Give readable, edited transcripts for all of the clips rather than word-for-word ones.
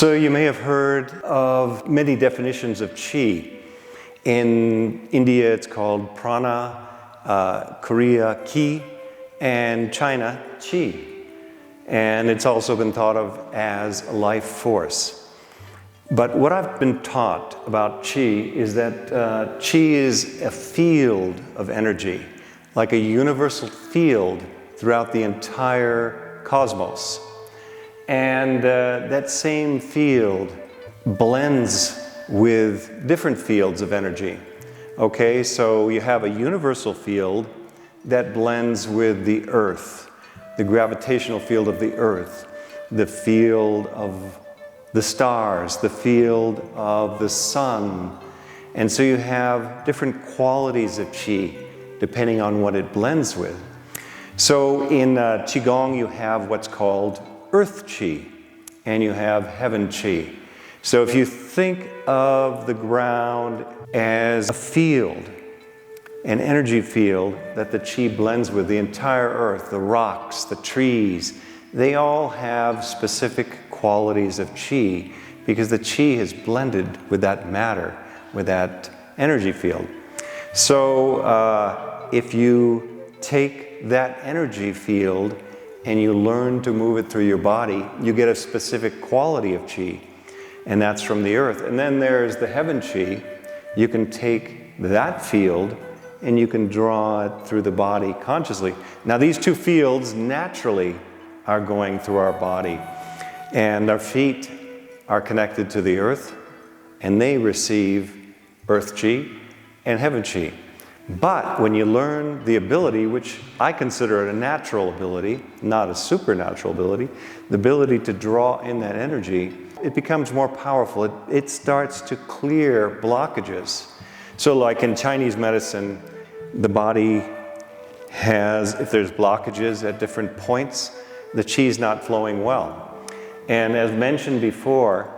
So you may have heard of many definitions of qi. In India, it's called prana, Korea, ki, and China, qi. And it's also been thought of as a life force. But what I've been taught about qi is that qi is a field of energy, like a universal field throughout the entire cosmos. And that same field blends with different fields of energy. Okay, so you have a universal field that blends with the earth, the gravitational field of the earth, the field of the stars, the field of the sun. And so you have different qualities of qi depending on what it blends with. So in Qigong you have what's called earth qi and you have heaven qi. So if you think of the ground as a field, an energy field that the qi blends with, the entire earth, the rocks, the trees, they all have specific qualities of qi because the qi is blended with that matter, with that energy field. So if you take that energy field and you learn to move it through your body, you get a specific quality of qi, and that's from the earth. And then there's the heaven qi. You can take that field and you can draw it through the body consciously. Now these two fields naturally are going through our body, and our feet are connected to the earth and they receive earth qi and heaven qi. But when you learn the ability, which I consider a natural ability, not a supernatural ability, the ability to draw in that energy, it becomes more powerful. It starts to clear blockages. So like in Chinese medicine, the body has, if there's blockages at different points, the qi is not flowing well. And as mentioned before,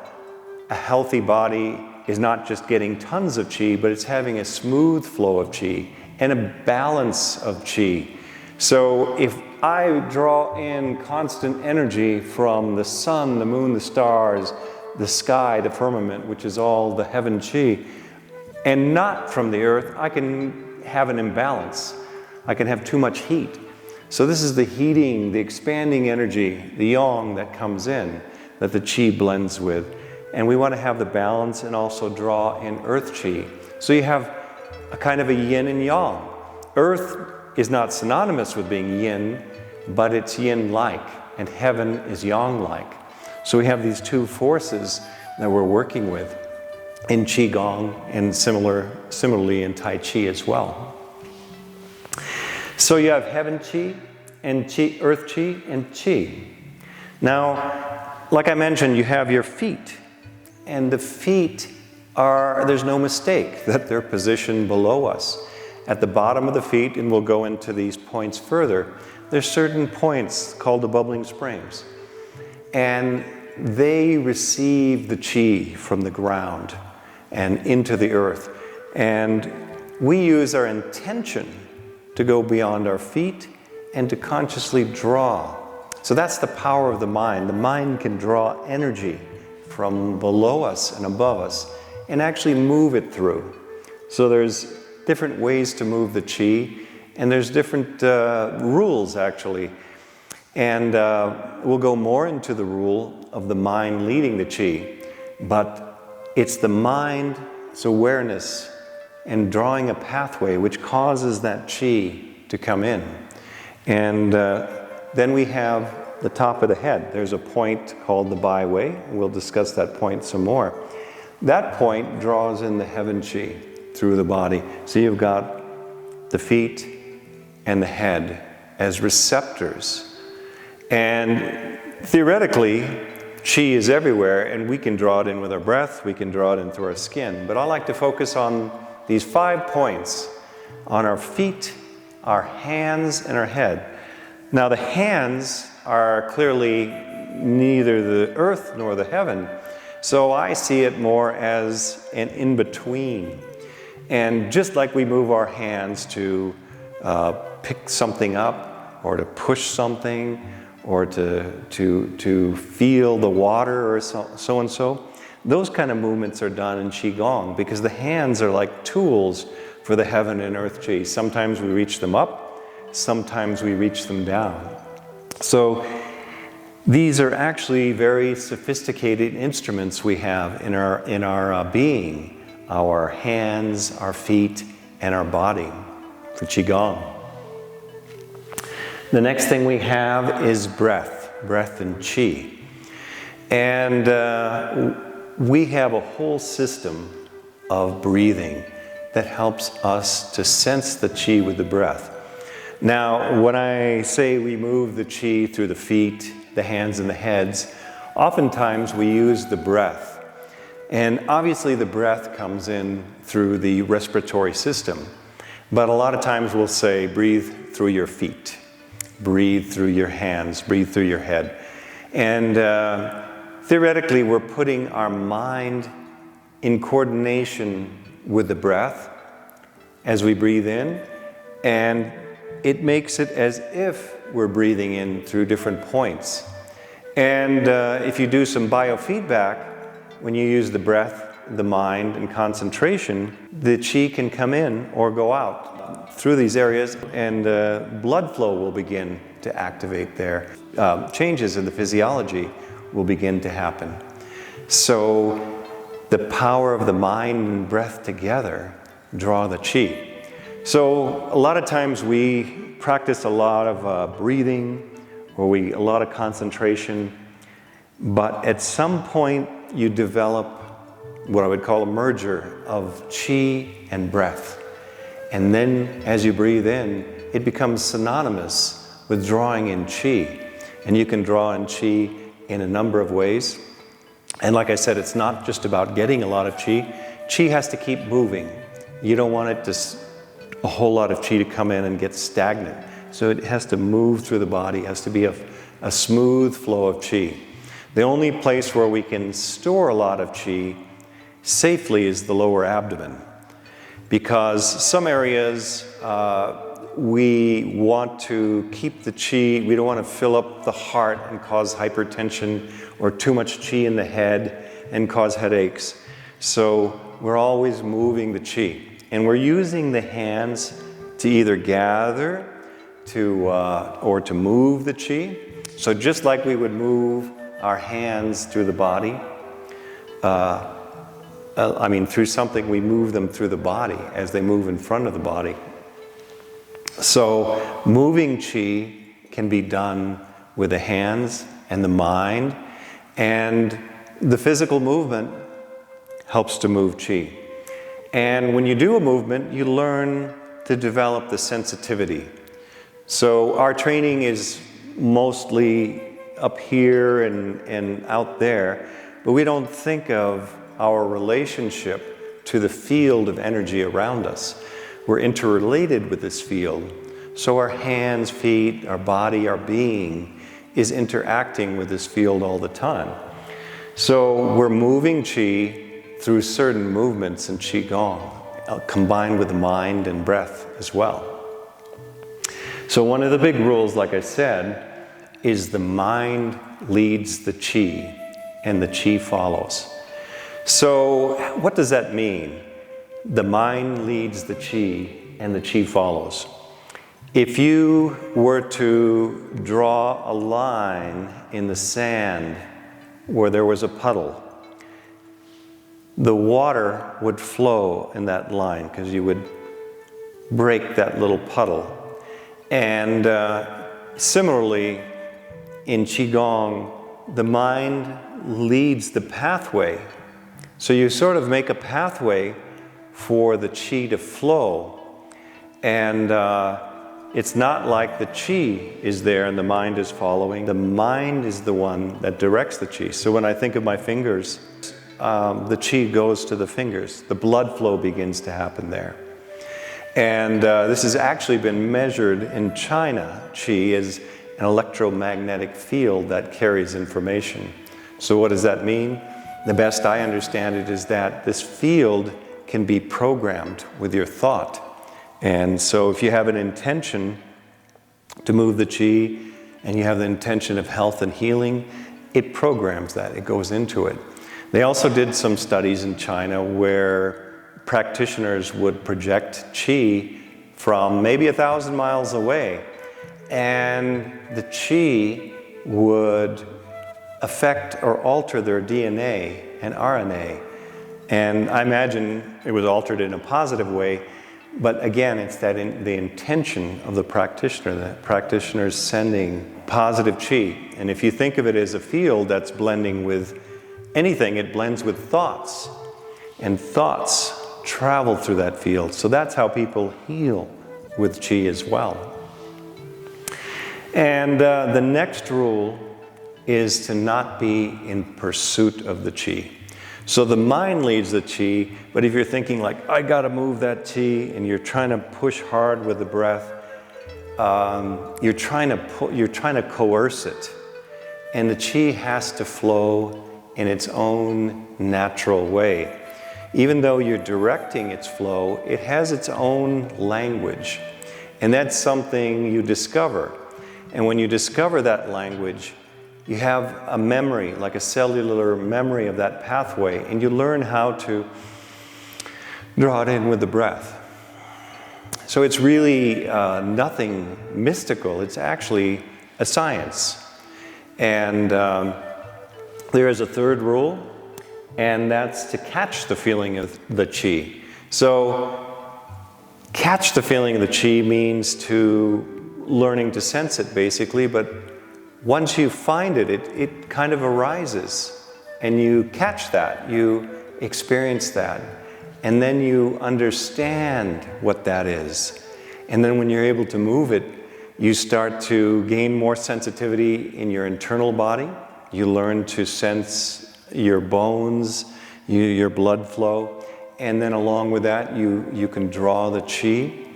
a healthy body is not just getting tons of qi, but it's having a smooth flow of qi and a balance of qi. So if I draw in constant energy from the sun, the moon, the stars, the sky, the firmament, which is all the heaven qi, and not from the earth, I can have an imbalance. I can have too much heat. So this is the heating, the expanding energy, the yang that comes in, that the qi blends with. And we want to have the balance and also draw in earth qi. So you have a kind of a yin and yang. Earth is not synonymous with being yin, but it's yin-like, and heaven is yang-like. So we have these two forces that we're working with in Qigong and similarly in Tai Chi as well. So you have heaven qi and qi, earth qi and qi. Now, like I mentioned, you have your feet. And the feet are, there's no mistake that they're positioned below us. At the bottom of the feet, and we'll go into these points further, there's certain points called the bubbling springs. And they receive the qi from the ground and into the earth. And we use our intention to go beyond our feet and to consciously draw. So that's the power of the mind. The mind can draw energy from below us and above us and actually move it through. So there's different ways to move the qi, and there's different rules actually. And we'll go more into the rule of the mind leading the qi, but it's the mind's awareness and drawing a pathway which causes that qi to come in. And then we have the top of the head. There's a point called the Bai Wei, and we'll discuss that point some more. That point draws in the heaven qi through the body. So you've got the feet and the head as receptors. And theoretically, qi is everywhere, and we can draw it in with our breath, we can draw it in through our skin. But I like to focus on these 5 points, on our feet, our hands, and our head. Now the hands are clearly neither the earth nor the heaven. So I see it more as an in-between. And just like we move our hands to pick something up or to push something or to feel the water or so and so. Those kind of movements are done in Qigong because the hands are like tools for the heaven and earth Qi. Sometimes we reach them up, sometimes we reach them down. So these are actually very sophisticated instruments we have in our being, our hands, our feet, and our body for Qigong. The next thing we have is breath and Qi. And we have a whole system of breathing that helps us to sense the Qi with the breath. Now, when I say we move the Qi through the feet, the hands, and the heads, oftentimes we use the breath. And obviously the breath comes in through the respiratory system. But a lot of times we'll say, breathe through your feet, breathe through your hands, breathe through your head. And theoretically, we're putting our mind in coordination with the breath as we breathe in, and it makes it as if we're breathing in through different points. And if you do some biofeedback, when you use the breath, the mind, and concentration, the Qi can come in or go out through these areas, and blood flow will begin to activate there. Changes in the physiology will begin to happen. So the power of the mind and breath together draw the Qi. So a lot of times we practice a lot of breathing, or a lot of concentration, but at some point you develop what I would call a merger of Qi and breath. And then as you breathe in, it becomes synonymous with drawing in Qi. And you can draw in Qi in a number of ways. And like I said, it's not just about getting a lot of Qi. Qi has to keep moving. You don't want it a whole lot of Qi to come in and get stagnant. So it has to move through the body. It has to be a smooth flow of Qi. The only place where we can store a lot of Qi safely is the lower abdomen, because some areas we want to keep the Qi. We don't want to fill up the heart and cause hypertension, or too much Qi in the head and cause headaches. So we're always moving the Qi, and we're using the hands to either gather or to move the Qi. So just like we would move our hands through the body, through something, we move them through the body as they move in front of the body. So moving Qi can be done with the hands and the mind, and the physical movement helps to move Qi. And when you do a movement, you learn to develop the sensitivity. So our training is mostly up here and out there, but we don't think of our relationship to the field of energy around us. We're interrelated with this field. So our hands, feet, our body, our being is interacting with this field all the time. So we're moving Qi through certain movements in Qigong, combined with the mind and breath as well. So one of the big rules, like I said, is the mind leads the Qi and the Qi follows. So what does that mean? The mind leads the Qi and the Qi follows. If you were to draw a line in the sand where there was a puddle, the water would flow in that line because you would break that little puddle. And similarly, in Qigong, the mind leads the pathway. So you sort of make a pathway for the Qi to flow. And it's not like the Qi is there and the mind is following. The mind is the one that directs the Qi. So when I think of my fingers, the Qi goes to the fingers. The blood flow begins to happen there. And this has actually been measured in China. Qi is an electromagnetic field that carries information. So what does that mean? The best I understand it is that this field can be programmed with your thought. And so if you have an intention to move the Qi, and you have the intention of health and healing, it programs that, it goes into it. They also did some studies in China where practitioners would project qi from maybe 1,000 miles away, and the qi would affect or alter their DNA and RNA. And I imagine it was altered in a positive way, but again, it's that the intention of the practitioner's sending positive qi. And if you think of it as a field that's blending with anything, it blends with thoughts. And thoughts travel through that field. So that's how people heal with qi as well. And the next rule is to not be in pursuit of the qi. So the mind leads the qi, but if you're thinking like, I gotta move that qi, and you're trying to push hard with the breath, you're trying to coerce it. And the qi has to flow in its own natural way. Even though you're directing its flow, it has its own language. And that's something you discover. And when you discover that language, you have a memory, like a cellular memory of that pathway, and you learn how to draw it in with the breath. So it's really nothing mystical, it's actually a science. And there is a third rule, and that's to catch the feeling of the qi. So catch the feeling of the qi means to learning to sense it basically, but once you find it, it kind of arises, and you catch that, you experience that, and then you understand what that is. And then when you're able to move it, you start to gain more sensitivity in your internal body. You learn to sense your bones, your blood flow, and then along with that, you can draw the qi.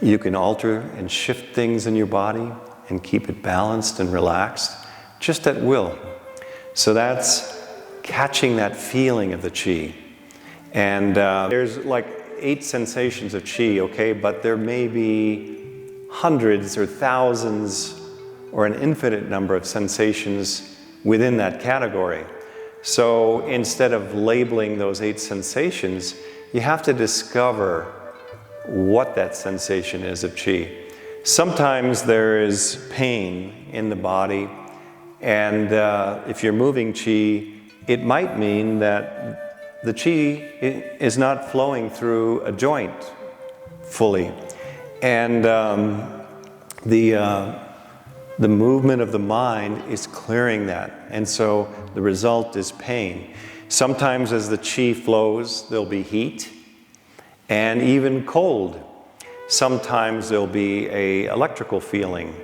You can alter and shift things in your body and keep it balanced and relaxed, just at will. So that's catching that feeling of the qi. And there's like 8 sensations of qi, okay, but there may be hundreds or thousands or an infinite number of sensations within that category. So instead of labeling those 8 sensations, you have to discover what that sensation is of qi. Sometimes there is pain in the body, and if you're moving qi, it might mean that the qi is not flowing through a joint fully. And the movement of the mind is clearing that, and so the result is pain. Sometimes as the qi flows, there'll be heat and even cold. Sometimes there'll be an electrical feeling.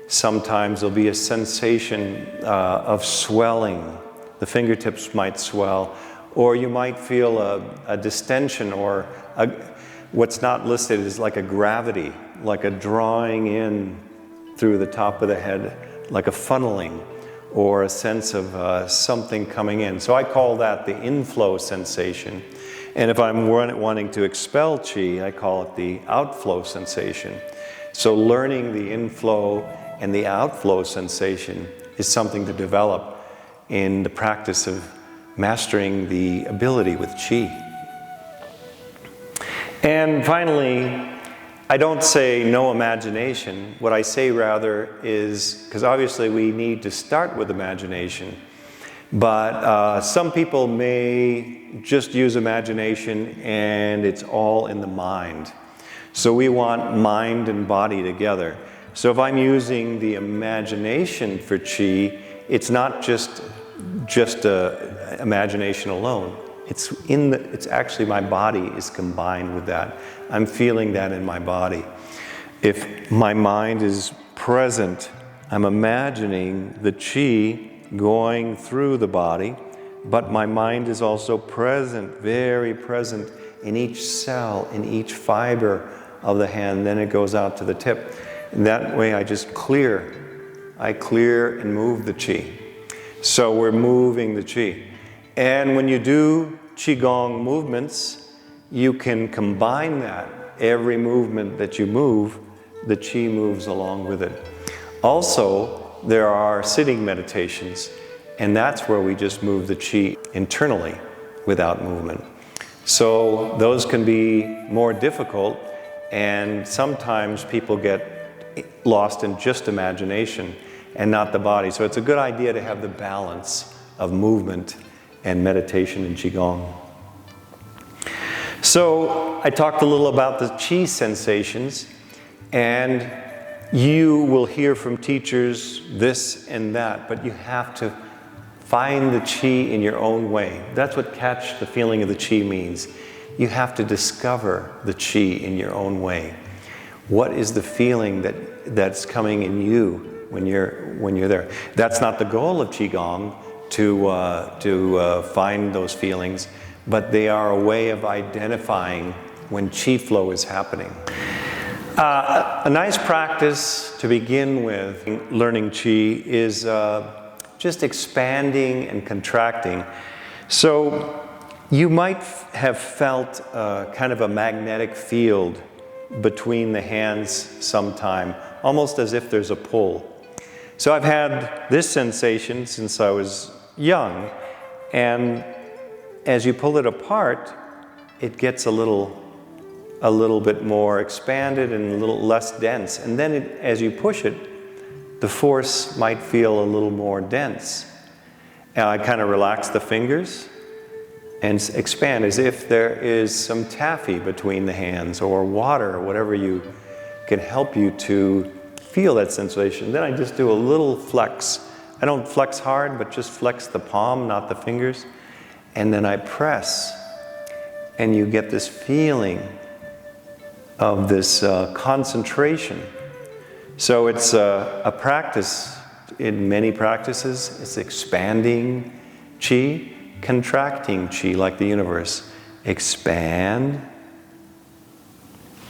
Sometimes there'll be a sensation of swelling. The fingertips might swell, or you might feel a distension, or what's not listed is like a gravity, like a drawing in through the top of the head, like a funneling, or a sense of something coming in. So I call that the inflow sensation. And if I'm wanting to expel qi, I call it the outflow sensation. So learning the inflow and the outflow sensation is something to develop in the practice of mastering the ability with qi. And finally, I don't say no imagination. What I say rather is, because obviously we need to start with imagination, but some people may just use imagination and it's all in the mind. So we want mind and body together. So if I'm using the imagination for qi, it's not just imagination alone. It's actually my body is combined with that. I'm feeling that in my body. If my mind is present, I'm imagining the qi going through the body, but my mind is also present, very present in each cell, in each fiber of the hand. Then it goes out to the tip. And that way I just clear. I clear and move the qi. So we're moving the qi. And when you do qigong movements, you can combine that. Every movement that you move, the qi moves along with it. Also, there are sitting meditations, and that's where we just move the chi internally without movement. So those can be more difficult, and sometimes people get lost in just imagination and not the body. So it's a good idea to have the balance of movement and meditation in Qigong. So I talked a little about the chi sensations, and you will hear from teachers this and that, but you have to find the chi in your own way. That's what catch the feeling of the chi means. You have to discover the chi in your own way. What is the feeling that's coming in you when you're there? That's not the goal of Qigong, to find those feelings, but they are a way of identifying when chi flow is happening. A nice practice to begin with learning chi is just expanding and contracting. So you might have felt kind of a magnetic field between the hands sometime, almost as if there's a pull. So I've had this sensation since I was young, and as you pull it apart, it gets a little bit more expanded and a little less dense. And then as you push it, the force might feel a little more dense. And I kind of relax the fingers and expand as if there is some taffy between the hands or water or whatever you can help you to feel that sensation. Then I just do a little flex. I don't flex hard, but just flex the palm, not the fingers. And then I press, and you get this feeling of this concentration. So it's a practice. In many practices, it's expanding chi, contracting chi, like the universe. Expand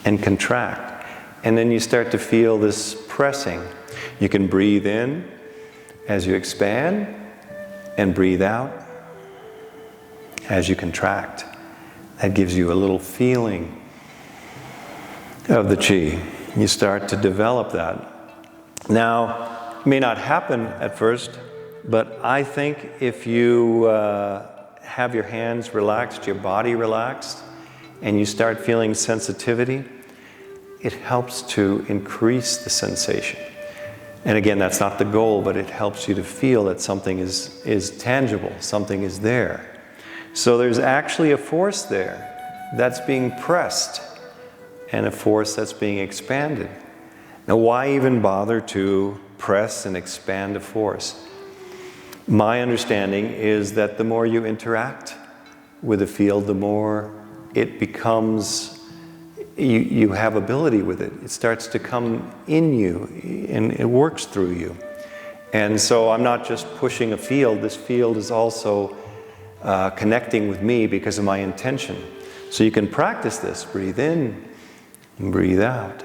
and contract. And then you start to feel this pressing. You can breathe in as you expand and breathe out as you contract. That gives you a little feeling of the chi. You start to develop that. Now, it may not happen at first, but I think if you have your hands relaxed, your body relaxed, and you start feeling sensitivity, it helps to increase the sensation. And again, that's not the goal, but it helps you to feel that something is tangible, something is there. So there's actually a force there that's being pressed and a force that's being expanded. Now, why even bother to press and expand a force? My understanding is that the more you interact with a field, the more it becomes, you have ability with it. It starts to come in you and it works through you. And so I'm not just pushing a field, this field is also connecting with me because of my intention. So you can practice this. Breathe in and breathe out.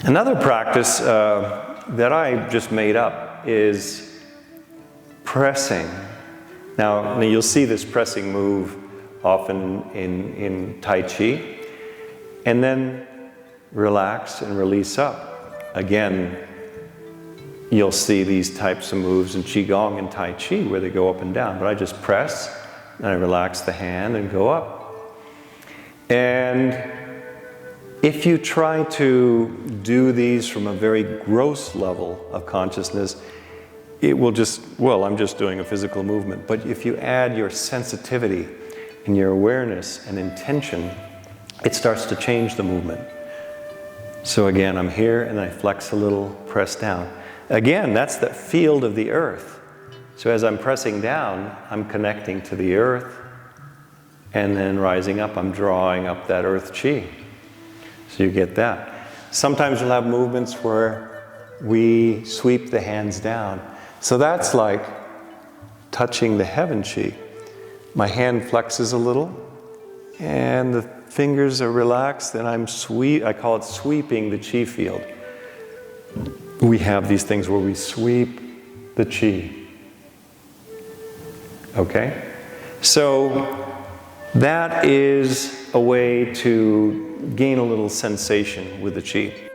Another practice that I just made up is pressing. Now you'll see this pressing move often in Tai Chi. And then relax and release up. Again, you'll see these types of moves in Qigong and Tai Chi where they go up and down. But I just press, and I relax the hand and go up. And if you try to do these from a very gross level of consciousness, it will just, well, I'm just doing a physical movement. But if you add your sensitivity and your awareness and intention, it starts to change the movement. So again, I'm here and I flex a little, press down. Again, that's the field of the earth. So as I'm pressing down, I'm connecting to the earth, and then rising up, I'm drawing up that earth chi. So you get that. Sometimes you'll have movements where we sweep the hands down. So that's like touching the heaven chi. My hand flexes a little, and the fingers are relaxed, and I call it sweeping the chi field. We have these things where we sweep the chi. Okay? So that is a way to gain a little sensation with the chi.